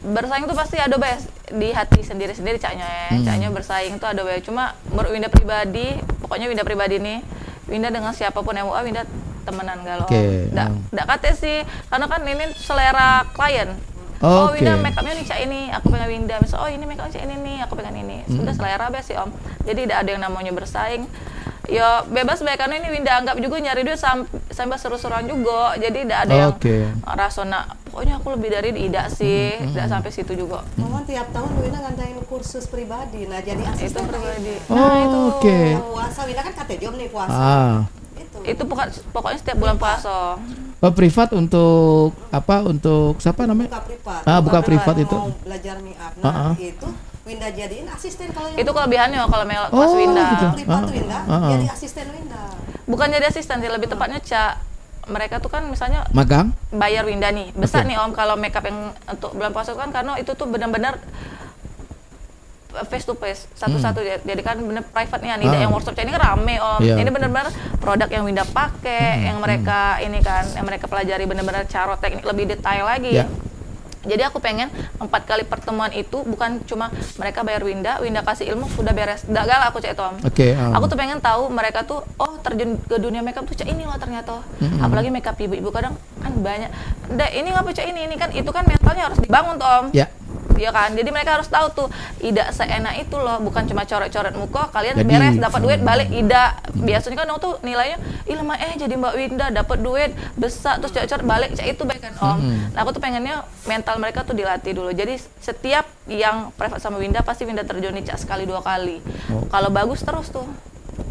Bersaing tuh pasti ada Bes di hati sendiri-sendiri caknya ya. Caknya bersaing tuh ada Bes. Cuma menurut Winda pribadi, pokoknya Winda pribadi nih, Winda dengan siapapun MUA Winda temenan galau. Oke, Nggak kate sih, karena kan ini selera klien. Oke. Winda makeupnya nih cak ini, aku pengen Winda. Misal ini makeupnya cak ini nih, aku pengen ini. Sudah selera Bes sih Om. Jadi tidak ada yang namanya bersaing. Ya bebas baik karena ini Winda anggap juga nyari duit sampai seru-seruan juga. Jadi tidak ada yang rasa pokoknya aku lebih dari Ida sih. Tidak sampai situ juga. Mama tiap tahun Winda ngadain kursus pribadi. Nah, jadi Itu asisten pribadi. Oke. Puasa Winda kan kate job nih puasa. Itu pokoknya setiap bulan puasa. Privat untuk apa? Untuk siapa namanya? Buka privat. Buka privat itu. Mau belajar make up. Nah, itu Winda jadiin asisten kalau yang Itu kelebihannya kalau kelas Winda. gitu. privat Winda jadi asisten Winda. Bukan jadi asisten sih, lebih tepatnya Cak. Mereka tuh kan misalnya Magang? bayar Winda nih. Besar nih Om kalau makeup yang untuk bulan puasa kan karena itu tuh benar-benar face to face satu-satu. Jadi kan bener private nih, tidak yang workshop ini kan rame Om. Iya, Ini betul. bener-bener produk yang Winda pakai, yang mereka ini kan, yang mereka pelajari bener-bener cara teknik lebih detail lagi. Ya. Jadi aku pengen 4 kali pertemuan itu bukan cuma mereka bayar Winda kasih ilmu sudah beres. Gagal aku cek itu Om. Oke, Aku tuh pengen tahu mereka tuh terjun ke dunia makeup tuh cek ini loh ternyata. Apalagi makeup ibu-ibu kadang kan banyak. Ini ngapa cek ini kan itu kan mentalnya harus dibangun tuh Om. Ya. Iya kan, jadi mereka harus tahu tuh tidak seenak itu loh, bukan cuma coret-coret muka kalian Jadi, beres dapat duit balik tidak. Biasanya kan tuh nilainya jadi Mbak Winda dapat duit besar terus coret-coret balik itu baik kan Om. Nah aku tuh pengennya mental mereka tuh dilatih dulu. Jadi setiap yang private sama Winda pasti Winda terjun nih sekali 2 kali. Kalau bagus terus tuh.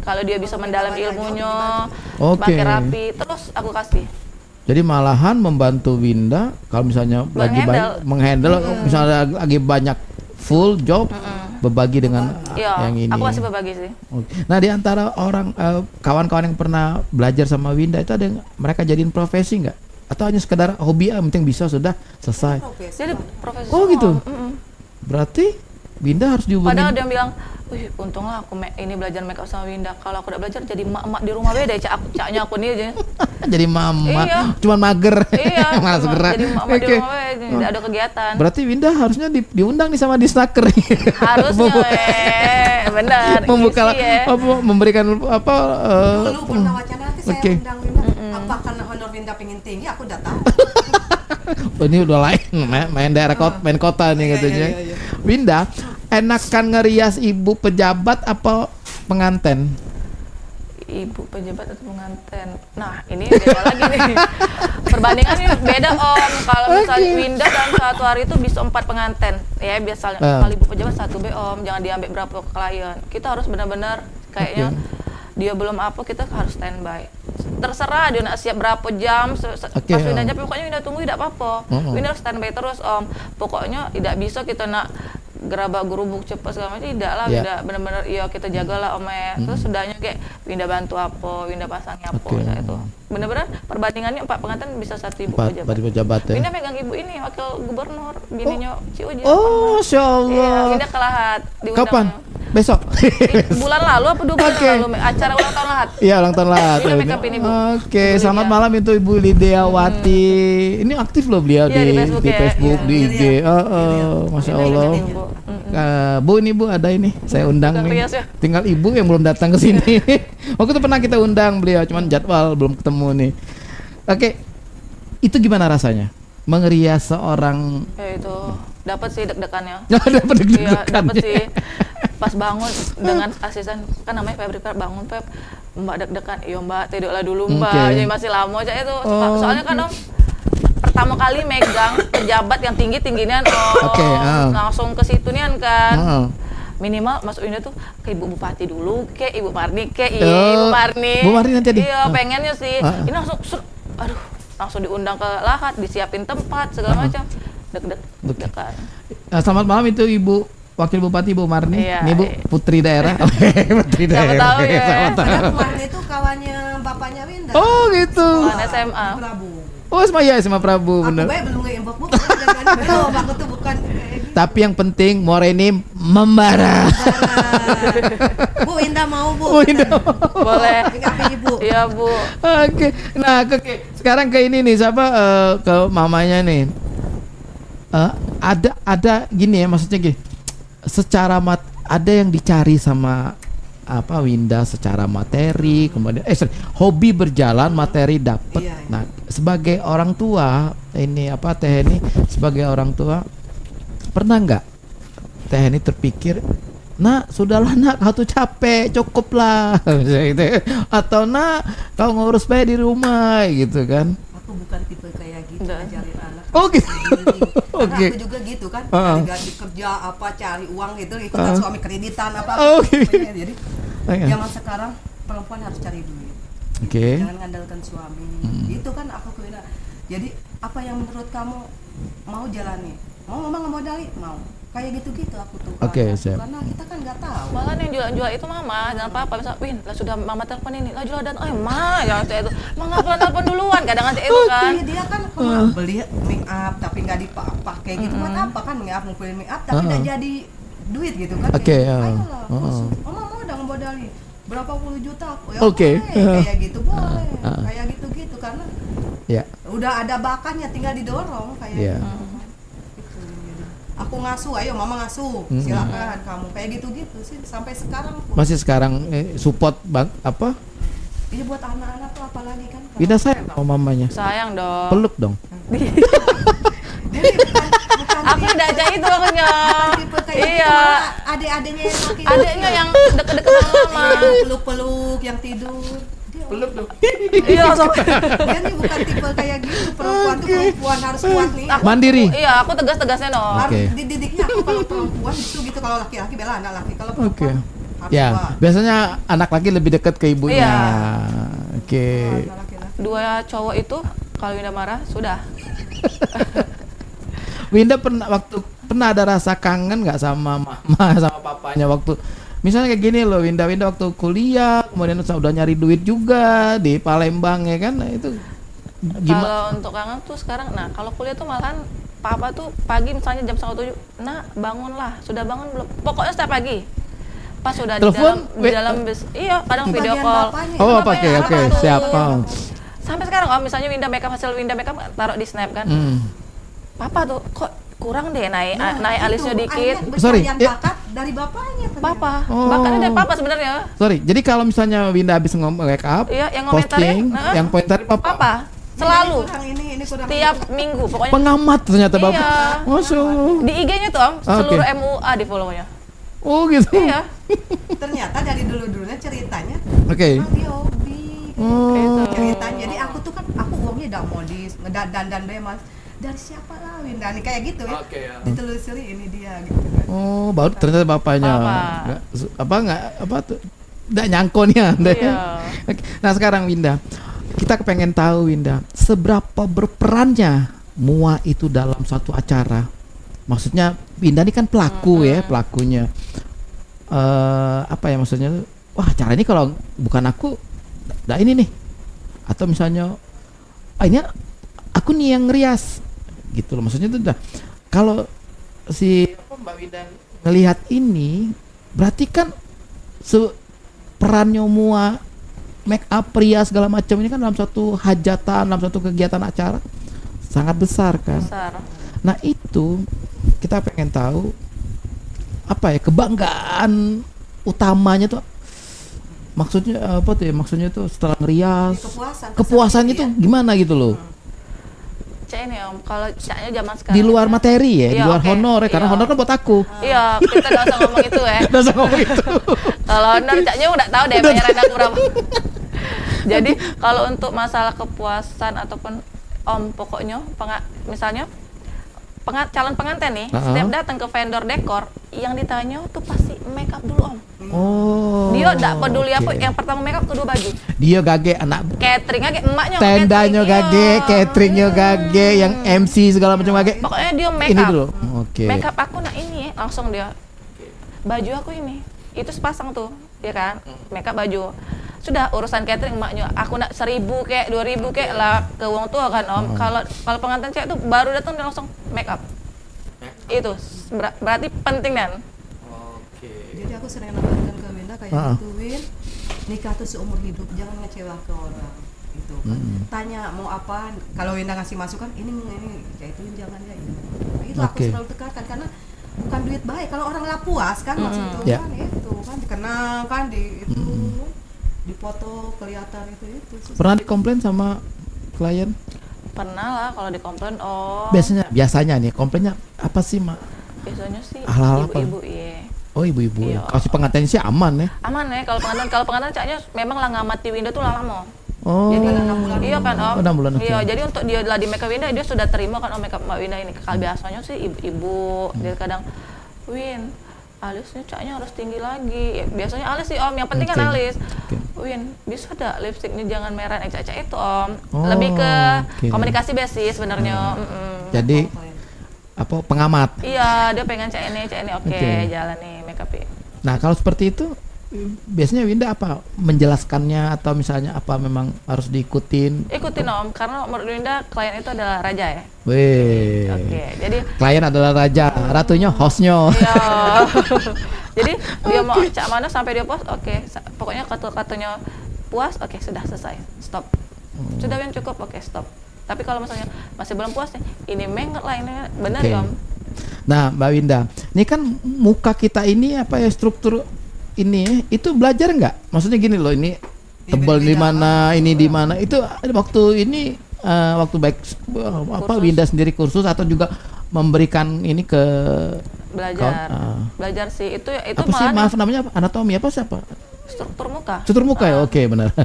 Kalau dia bisa mendalam ilmunya, Oke. pakai rapi, terus aku kasih. Jadi malahan membantu Winda kalau misalnya lagi banyak menghandle, misalnya lagi banyak full job, berbagi dengan Iya, yang ini. aku masih berbagi sih. Oke. Nah, di antara orang kawan-kawan yang pernah belajar sama Winda itu ada yang mereka jadiin profesi nggak? Atau hanya sekedar hobi, yang penting bisa sudah selesai? Jadi profesional. Oh gitu. Berarti Winda harus dihubungin. Padahal dia bilang, wih untunglah aku ini belajar makeup sama Winda. Kalau aku udah belajar jadi emak-emak di rumah beda. Caknya aku nih aja. Jadi mama, Iya. cuman mager. Iya, Malas gerak. jadi emak-emak di Oke. rumah beda. Tidak ada kegiatan. Berarti Winda harusnya diundang nih sama Disnaker. Harusnya, benar. Membuka isi ya. memberikan apa Dulu pernah wacana nanti saya Oke. undang Winda. Apa karena honor Winda pengen tinggi? Aku udah tahu. oh, ini udah lain main daerah main kota nih katanya. iya. Winda, enakan ngerias ibu pejabat apa penganten? Ibu pejabat atau pengantin. Nah, ini beda lagi nih. Perbandingannya beda Om. Kalau misalnya Winda dalam satu hari itu bisa 4 pengantin. Ya biasanya kalau ibu pejabat 1 B Om. Jangan diambil berapa klien. Kita harus benar-benar kayaknya dia belum apa kita harus standby. Terserah dia nak siap berapa jam. Pas Winda nyampe pokoknya Winda tunggu tidak apa-apa. Winda harus standby terus Om. Pokoknya tidak bisa kita nak gerabak gerubuk cepat segala macam, tidak lah. Winda benar-benar kita jagalah Om. Terus sudahnya kayak Winda bantu apa, Winda pasangnya apa itu. Benar-benar perbandingannya 4 pengantin bisa 1 ibu pejabat. Ya. Winda megang ibu ini wakil gubernur, bininya Ci Uji. Oh, Masya Allah. Iya, Winda ke Lahat diundang. Kapan? Besok. Bulan lalu apa 2 bulan lalu acara ulang tahun Lahat. Iya, ulang tahun Lahat. Winda makeup ini, Bu. Oke, selamat malam itu Ibu Lidiawati. Ini aktif loh beliau Iya, di Facebook ya. Facebook, di IG. Masya Allah. Bu, ini Bu ada ini. Saya undang Tukang nih. rias ya? Tinggal Ibu yang belum datang ke sini. Waktu itu pernah kita undang beliau, cuman jadwal belum ketemu nih. Oke. Itu gimana rasanya? Mengerias seorang Ya itu dapat sih deg-degannya. dapat Iya, deg-degan. dapat sih. Pas bangun dengan asisten kan namanya Febri, bangun Feb, Mbak deg-degan. Iya Mbak, tidurlah dulu Mbak. Oke. Jadi masih lama aja itu. Soalnya kan Om pertama kali megang pejabat yang tinggi-tinggian Oke, langsung ke situ nian kan. Minimal Masuk Winda tuh ke Ibu Bupati dulu, ke Ibu Marni, Oh, Ibu Marni. Bu Marni nanti ada? Iya, pengennya sih. Ini langsung diundang ke Lahat, disiapin tempat segala macam. Deg-degan. Selamat malam itu Ibu Wakil Bupati Bu Marni. Iya, Ini Bu Putri Daerah. Putri Siapa Daerah. tahu ya. Siapa tahu. Karena Marni itu kawannya bapaknya Winda. Oh gitu. Kawan SMA. Prabu. Oh sama Prabu Aku bener. baik belum nge-inbox bu. Belum, aku tuh bukan Tapi yang penting Moreni membara. Bu Winda mau Bu. Bu Winda Boleh. Apa ibu? Iya, Bu. Oke. Nah, sekarang ke ini nih siapa ke mamanya nih. Ada gini ya maksudnya gini. Secara ada yang dicari sama apa Winda secara materi, kemudian hobi berjalan, materi dapat. Iya. Nah, sebagai orang tua ini apa Teh ini sebagai orang tua pernah nggak Teh ini terpikir, nah sudahlah nak kau tuh capek cukup lah gitu. Atau nak kau ngurus bayi di rumah gitu kan. Aku bukan tipe kayak gitu Udah. ngajarin anak. Oh gitu. Karena Oke. aku juga gitu kan, cari gaji kerja apa, cari uang gitu, ikutan suami kreditan apa. Oke. Pokoknya. Jadi Oke. zaman sekarang perempuan harus cari duit. Oke. Jangan ngandalkan suami. Itu kan aku kena. Jadi apa yang menurut kamu mau jalani? Mau mama nggak modali? Mau. Kayak gitu-gitu aku tuh. Oke, siap. Karena kita kan nggak tahu. Malah yang jual-jual itu mama, jangan apa-apa. Misal, Win, lah sudah mama telepon ini, lah jual dan, ma, jangan kayak itu. Mama telepon duluan, kadang itu kan. Iya, dia kan beli make up tapi nggak dipakai gitu. Buat apa kan make up, ngumpulin make up tapi nggak jadi duit gitu kan. Oke, Kayak, ya. ayolah, Oh. kursus. Mama mau dong modalin berapa puluh juta aku. Ya Oke. boleh, kayak gitu boleh. Ah. Kayak gitu-gitu karena Ya. udah ada bakatnya tinggal didorong kayak Iya. gitu. Gitu. Aku ngasuh, ayo mama ngasuh, silakan kamu kayak gitu-gitu sih sampai sekarang pun. Masih sekarang support apa? Iya buat anak-anak tuh apalagi kan. Winda sayang sama mamanya. Sayang dong. Peluk dong. Jadi bukan Aku udah aja itu akunya. tipe kayak gitu, Iya. malah adik-adiknya yang laki Adiknya yang deket-deket sama mama. yang peluk-peluk, yang tidur. Peluk dong. Iya langsung. Dia nih bukan tipe kayak gitu, perempuan tuh perempuan harus kuat nih. Mandiri. Iya, aku tegas-tegasnya dong. Oke. Harus dididiknya aku kalau perempuan justru gitu, kalau laki-laki bela anak laki, kalau Oke. perempuan harus Ya, kuat. biasanya anak laki lebih dekat ke ibunya. Iya. Oke. Anak laki-laki. Dua cowok itu kalau Winda marah sudah. Winda pernah ada rasa kangen nggak sama mama sama papanya waktu misalnya kayak gini loh, Winda waktu kuliah kemudian udah nyari duit juga di Palembang ya kan, nah, itu gimana? Kalau untuk kangen tuh sekarang, nah kalau kuliah tuh malahan papa tuh pagi misalnya jam 6:30, nah bangunlah, sudah bangun belum? Pokoknya setiap pagi. Pas sudah Telepon, di dalam bis, iya kadang Itu video bagian call. bapaknya. Oh, Bapaknya oke, apa tuh? siap. Oh. Sampai sekarang misalnya hasil Winda makeup taruh di snap kan. Papa tuh kok kurang deh naik alisnya dikit. Sorry, Sorry, ya. bakat dari bapaknya ternyata. Papa, Oh. bahkan dari papa sebenarnya. Sorry, jadi kalau misalnya Winda habis make up, Iya, yang ngomentarin, posting, nah. yang komentari papa. Papa selalu Ini kurang tiap minggu pokoknya. Pengamat ternyata bapak. Iya. Masya Allah. Di IG-nya tuh Om, Oke. seluruh MUA di follow-nya. Oh gitu. Iya. ternyata dari dulu-dulunya ceritanya Oke. emang dia hobi gitu. Oh. Ceritanya. Jadi aku tuh kan aku uangnya udah modis, ngedandan bemas. Dari siapa lah Winda nih kayak gitu ya. Oke, ya. Ditelusuri ini dia gitu kan. Oh, baru ternyata bapaknya. Papa. Nggak tuh? Nggak nyangkonnya Anda. Iya. Oke. Nah sekarang Winda, kita kepengen tahu Winda, seberapa berperannya Mua itu dalam satu acara? Maksudnya Winda ini kan pelaku ya, pelakunya. Apa ya maksudnya? Wah acara ini kalau bukan aku, dah ini nih. Atau misalnya, ini aku nih yang ngerias, gitu loh. Maksudnya itu dah. Kalau si Mbak Winda ngelihat ini, berarti kan perannya Mua make up pria segala macam ini kan dalam satu hajatan, dalam satu kegiatan acara sangat besar kan. Besar. Nah itu kita pengen tahu apa ya kebanggaan utamanya tuh, maksudnya apa tuh ya, maksudnya tuh setelah ngerias kepuasannya tuh gimana gitu loh. Cak ini Om, kalau caknya zaman sekarang Di luar materi ya, di Iya, luar oke. honor ya, karena Iya. honor kan buat aku. Iya, kita gak usah ngomong itu ya. Udah sama itu. Kalau honor caknya udah tahu deh bayaran aku berapa. Jadi kalau untuk masalah kepuasan ataupun Om pokoknya misalnya calon pengantin nih, setiap datang ke vendor dekor yang ditanya tuh pasti make up dulu Om. Oh. Dia enggak peduli apa, oke. yang pertama make up kedua baju. Dia gage anak Catering aja emaknya tendanya catering, gage, iya. cateringnya gage, yang MC segala macam gage. Pokoknya dia make Ini up. dulu. Oke. Make up aku nah ini langsung dia. Baju aku ini. Itu sepasang tuh, ya kan? Make up baju. Sudah urusan catering emaknya. Aku nak 1.000 kek, 2.000 kek lah ke wong tua kan Om. Kalau pengantin cewek tuh baru datang dia langsung make up. Itu berarti penting kan? Jadi aku sering nawarkan ke Winda kayak gitu, Win, nikah tuh seumur hidup, jangan ngecewa ke orang gitu kan. Tanya mau apa, kalau Winda ngasih masukan ini kayak itu jangan ya ini. Nah, itu aku Oke. selalu tekankan karena bukan duit baik, kalau orang lah puas kan maksud itu Ya. kan itu kan dikenal kan di itu dipoto kelihatan itu Pernah dikomplain sama klien? Pernah lah kalau dikomplain Biasanya nih komplainnya apa sih, Mak? biasanya sih Hal-hal apa? ibu-ibu iya. Oh, ibu-ibu. Iya. Kalau si pengantin sih aman ya. Aman ya kalau pengantin caknya memang lah ngamati Winda tuh lah lama. Oh. Jadi 6 bulan. Iya kan Om? 6 bulan, oke. Iya, jadi untuk dia lah di makeup Winda dia sudah terima kan Om makeup Mbak Winda ini. Kalau biasanya sih ibu-ibu dia kadang Win, alisnya caknya harus tinggi lagi. Ya, biasanya alis sih Om, yang penting kan Oke. alis. Oke. Win, bisa ada lipstiknya jangan merah cak itu Om. Oh, Lebih ke oke. komunikasi basic sebenarnya. Jadi apa pengamat. Iya, dia pengen cak ini oke Oke. jalan nih makeup. Nah, kalau seperti itu biasanya Winda apa menjelaskannya atau misalnya apa memang harus diikutin? Ikutin Om, karena menurut Winda klien itu adalah raja ya. Weh. Oke, jadi Klien adalah raja, ratunya hostnya. iya. Jadi dia mau cak mana sampai dia puas, oke. Pokoknya kata-katanya puas, oke sudah selesai, stop. Sudah Win cukup, oke stop. Tapi kalau misalnya masih belum puas nih, ini menget lah ini, benar Oke. ya Om. Nah, Mbak Winda, ini kan muka kita ini apa ya struktur ini itu belajar nggak? Maksudnya gini loh, ini tebal di mana, ini di mana? Itu waktu ini waktu baik apa Kursus. Winda sendiri kursus atau juga memberikan ini ke Belajar. Kau- Belajar sih itu apa sih malah maaf namanya apa? Anatomi apa siapa? struktur muka. Struktur muka ya, oke benar.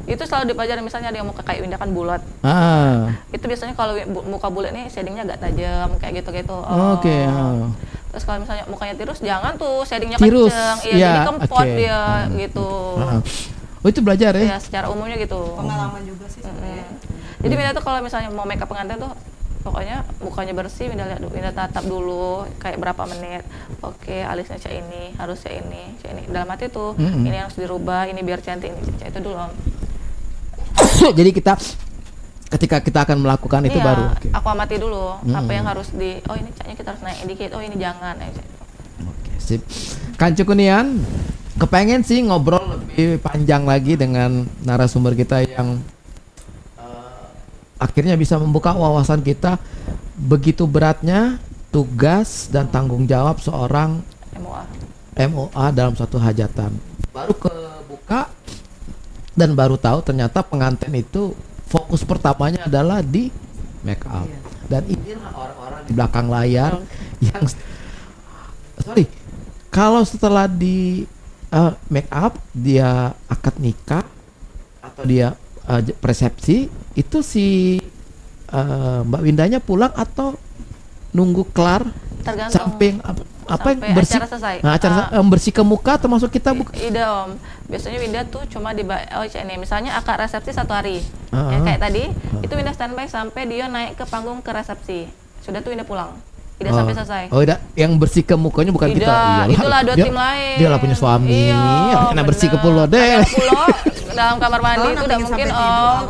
Itu selalu dipelajari, misalnya dia muka kayak Winda kan bulat. Itu biasanya kalau muka bulat nih shadingnya agak tajam kayak gitu-gitu. Oke. Terus kalau misalnya mukanya tirus, jangan tuh shadingnya Tirus, kenceng, iya iya, jadi kempot oke. dia gitu. Oh itu belajar ya? Ya secara umumnya gitu. Pengalaman juga sih sebenarnya. Jadi Winda tuh kalau misalnya mau makeup pengantin tuh pokoknya mukanya bersih, Winda tatap dulu kayak berapa menit. Oke, alisnya cak ini, harusnya ini, cak ini. Dalam hati tuh, ini harus dirubah, ini biar cantik, ini cak itu dulu Om. Jadi kita ketika kita akan melakukan itu Iya, baru. Oke. aku amati dulu apa yang harus oh ini caknya kita harus naik dikit, oh ini jangan. Oke, sip. Kancu Kunian, kepengen sih ngobrol lebih panjang lagi dengan narasumber kita yang akhirnya bisa membuka wawasan kita begitu beratnya tugas dan tanggung jawab seorang MOA. MOA dalam suatu hajatan. Baru kebuka dan baru tahu ternyata pengantin itu fokus pertamanya adalah di make up. Dan inilah orang-orang di belakang layar yang kalau setelah di make up dia akad nikah atau dia resepsi itu si Mbak Windanya pulang atau nunggu kelar Tergantung. samping apa yang Sampai bersih acara selesai. bersih ke muka termasuk kita buka Ida Om, biasanya Winda tuh cuma ini misalnya akad resepsi 1 hari, Ah, yang kayak tadi itu Winda standby sampai dia naik ke panggung ke resepsi, sudah tuh Winda pulang, tidak sampai selesai. Oh, yang bersih ke mukanya bukan kita. Tidak, itulah dua dia, tim lain. Dia lah punya suami. Iya, Enak bersih ke bener. pulau deh. Ada pulau dalam kamar mandi itu udah mungkin Om.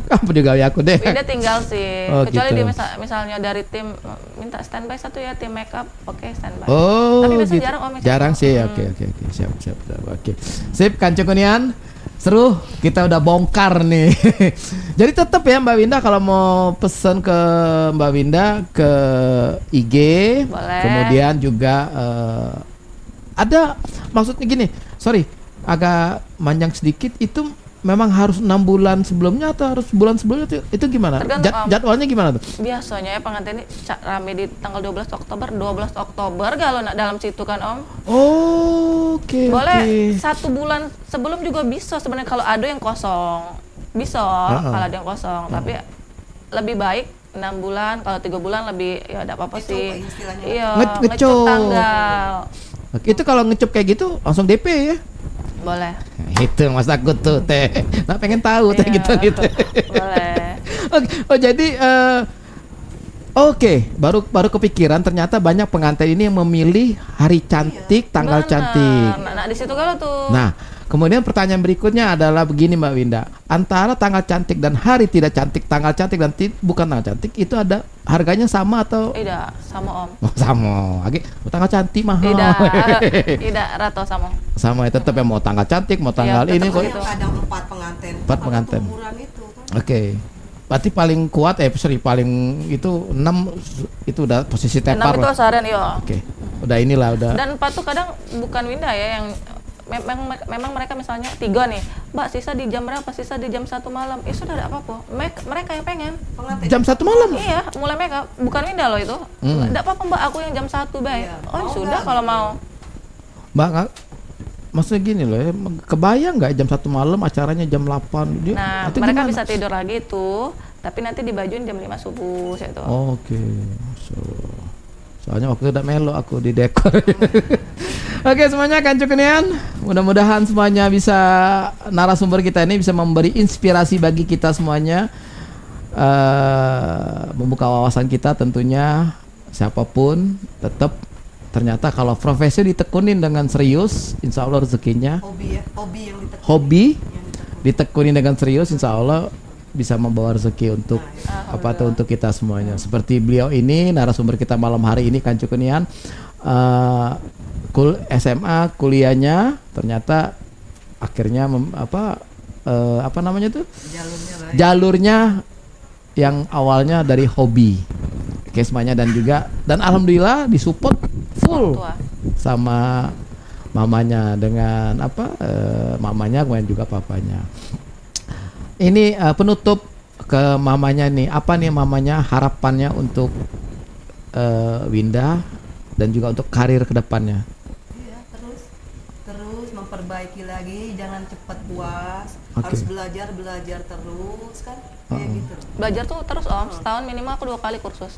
Apa juga ya aku deh. Winda tinggal sih, Oh, kecuali gitu. dia misalnya dari tim minta standby satu ya, tim makeup, oke standby. Oh, Tapi biasanya gitu. jarang Om. Jarang sih. Oke. Siap. Oke. Sip, Kancu Kunian. Seru, kita udah bongkar nih. Jadi tetap ya Mbak Winda kalau mau pesen ke Mbak Winda ke IG, Boleh. kemudian juga ada maksudnya gini, sorry agak manjang sedikit itu memang harus 6 bulan sebelumnya atau harus bulan sebelumnya itu gimana? Tergantung, Om. Jadwalnya gimana tuh? Biasanya ya pengantin ini rame di tanggal 12 Oktober kalau dalam situ kan Om. Oke. Boleh 1 bulan sebelum juga bisa sebenarnya kalau ada yang kosong. Bisa kalau ada yang kosong, tapi lebih baik 6 bulan, kalau 3 bulan lebih ya enggak apa-apa Itu sih. istilahnya. Iya, Ngecup. ngecup tanggal. Oke, itu kalau ngecup kayak gitu langsung DP ya? Boleh. Itu mas aku tuh teh, nah pengen tahu teh Iya, gitu. Boleh. Oke, oh jadi oke, baru kepikiran ternyata banyak pengantin ini yang memilih hari cantik, tanggal Bener. cantik. Nah, di situ kalau tuh. Nah, kemudian pertanyaan berikutnya adalah begini Mbak Winda, antara tanggal cantik dan hari tidak cantik, tanggal cantik dan bukan tanggal cantik itu ada harganya sama atau Tidak, sama Om. oh, sama? Oke, tanggal cantik mahal. Tidak rata sama. Sama ya tetap ya mau tanggal cantik, mau tanggal Iya, ini tetap kok. gitu. Kadang 4 pengantin. 4 pengantin. Umuran itu kan. Oke. Berarti paling kuat paling itu 6 itu udah posisi 6 tepar itu lah. seharian iya. Oke. Udah inilah udah. Dan 4 tuh kadang bukan Winda ya yang memang mereka misalnya 3 nih, Mbak sisa di jam berapa? Sisa di jam 1 malam. Sudah ada apa-apa. Mereka yang pengen. Pengantin. Jam 1 malam. Iya, mulai makeup. Bukan Winda loh itu. Enggak apa-apa Mbak, aku yang jam 1 baik. Iya. Oh, Mau sudah nggak kalau gitu? mau. Mbak maksudnya gini loh ya, kebayang nggak jam 1 malam acaranya jam 8 dia Nah, atau mereka gimana? bisa tidur lagi tuh, tapi nanti dibajuin jam 5 subuh gitu. Oke. Soalnya waktu itu udah melo aku di dekor. Oke semuanya Kancu Kunian, mudah-mudahan semuanya bisa narasumber kita ini bisa memberi inspirasi bagi kita semuanya, membuka wawasan kita tentunya siapapun tetap ternyata kalau profesi ditekunin dengan serius, insya Allah rezekinya. Hobi yang ditekuni. Hobi ditekunin dengan serius, insya Allah bisa membawa rezeki untuk untuk kita semuanya. Seperti beliau ini narasumber kita malam hari ini, Kancu Kunian, SMA kuliahnya ternyata akhirnya apa namanya tuh? Jalurnya yang awalnya dari hobi. Kesmanya dan alhamdulillah disupport full sama mamanya dengan mamanya kemudian juga papanya. Ini penutup ke mamanya nih, apa nih mamanya harapannya untuk Winda dan juga untuk karir kedepannya? Iya, terus memperbaiki lagi, jangan cepat puas, Oke. harus belajar terus kan, kayak gitu. Belajar tuh terus Om, setahun minimal aku 2 kali kursus.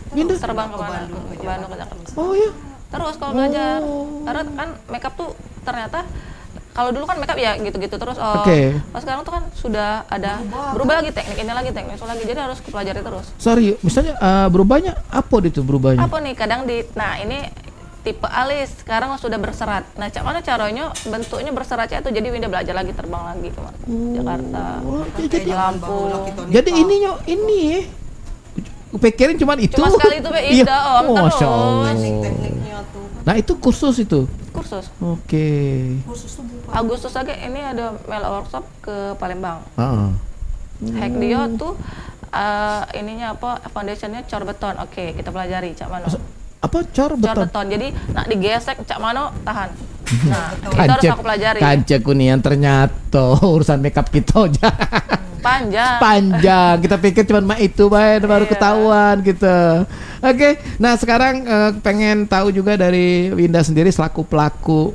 Winda? Terbang ke Ke mana? Bandung, Ke ke Bandung, ke Jakarta. Jakarta. Oh ya. Terus kalau belajar, karena kan makeup tuh ternyata kalau dulu kan makeup ya gitu-gitu terus. Oke. Kalau sekarang tuh kan sudah ada berubah lagi teknik ini lagi, teknik itu lagi, jadi harus kupelajari terus. Sorry, misalnya berubahnya apa itu berubahnya? Apa nih kadang nah ini tipe alis sekarang sudah berserat. Nah, mana caranya bentuknya berseratnya itu, jadi Winda belajar lagi, terbang lagi ke Jakarta. Jadi Lampung. Jadi ini pikirin cuman itu. Cuma sekali itu Iya. Om, Oh, terus. Masya Allah. Tekniknya tuh, Nah itu kursus itu. Kursus. Oke. khusus tuh bukan. Agustus aja ini ada mel workshop ke Palembang. Heeh. Hack dia tuh ininya apa, foundationnya cor beton. Oke, kita pelajari cak mano. Apa cor Cor beton? beton. Jadi nak digesek cak mano tahan. Nah, itu harus aku pelajari. Kanca Kunian ternyata urusan makeup kita aja Panjang. Kita pikir cuma itu baru Iya. ketahuan gitu. Oke, nah sekarang pengen tahu juga dari Winda sendiri selaku pelaku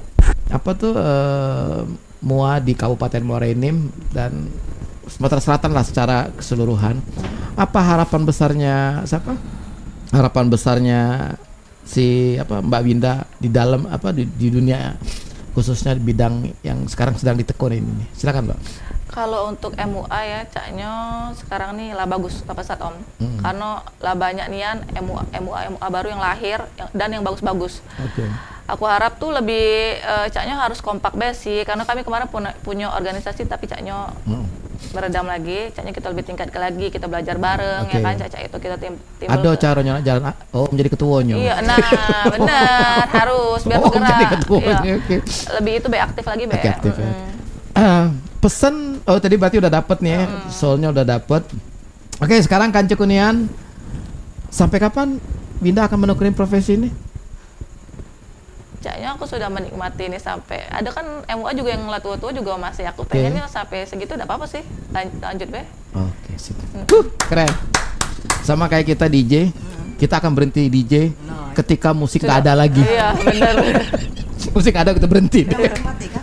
MUA di Kabupaten Muara Enim dan Sumatera Selatan lah secara keseluruhan. Apa harapan besarnya si Mbak Winda di dalam di dunia, khususnya di bidang yang sekarang sedang ditekunin ini. Silakan, Mbak. Kalau untuk MUA ya, caknya sekarang nih lah bagus pesat Om. Karena lah banyak nian MUA baru yang lahir dan yang bagus-bagus. Oke. Aku harap tuh lebih caknya harus kompak sih, karena kami kemarin punya organisasi tapi caknya beredam lagi, caknya kita lebih tingkat lagi, kita belajar bareng Oke. ya kan, cak itu kita timbul Ada caranya jalan menjadi ketuanya. Iya, nah benar harus biar bergerak. Jadi ketuanya. Iya. Oke. Lebih itu aktif lagi Oke, aktif ya. Mm-mm. Pesan tadi berarti udah dapet nih ya, soalnya udah dapet. Oke, sekarang Kancu Kunian, sampai kapan Winda akan menekuni profesi ini? Caknya aku sudah menikmati ini sampai ada kan MUA juga yang tua-tua juga masih aku pengennya sampai segitu udah apa-apa sih, lanjut be. Oke, sip. Keren. Sama kayak kita DJ, kita akan berhenti DJ ketika musik nggak ada lagi. Iya benar. Musik ada kita berhenti. Mati kan?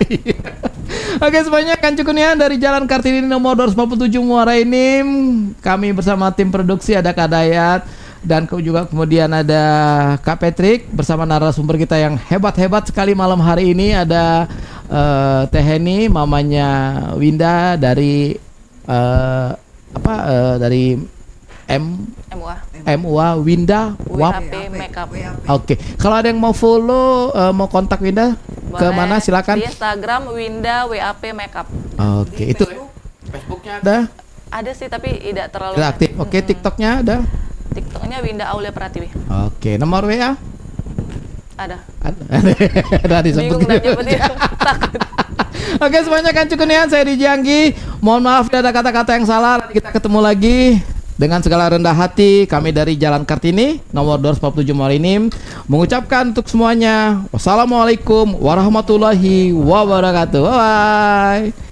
Oke, semuanya Kancu Kunian dari Jalan Kartini nomor 247 Muara Enim. Kami bersama tim produksi ada Kak Dayat dan juga kemudian ada Kak Patrick bersama narasumber kita yang hebat-hebat sekali malam hari ini, ada Teh Heni, mamanya Winda dari dari MUA Winda WHP Makeup. Oke, kalau ada yang mau follow, mau kontak Winda ke Boleh. mana silakan. Di Instagram Winda WAP Makeup. Oke, itu Facebooknya ada? Ada sih tapi tidak terlalu Tidak aktif. Oke, TikToknya ada? TikToknya Winda Aulia Pratiwi. Oke, nomor WA? Ada. Ada disebut. Bingung nanya apa dia. Takut. Oke, semuanya Kancu Kunian, saya Diji Anggi. Mohon maaf ada kata-kata yang salah. Nanti kita ketemu lagi. Dengan segala rendah hati, kami dari Jalan Kartini nomor 247 Muara Enim mengucapkan untuk semuanya wassalamualaikum warahmatullahi wabarakatuh. Bye bye.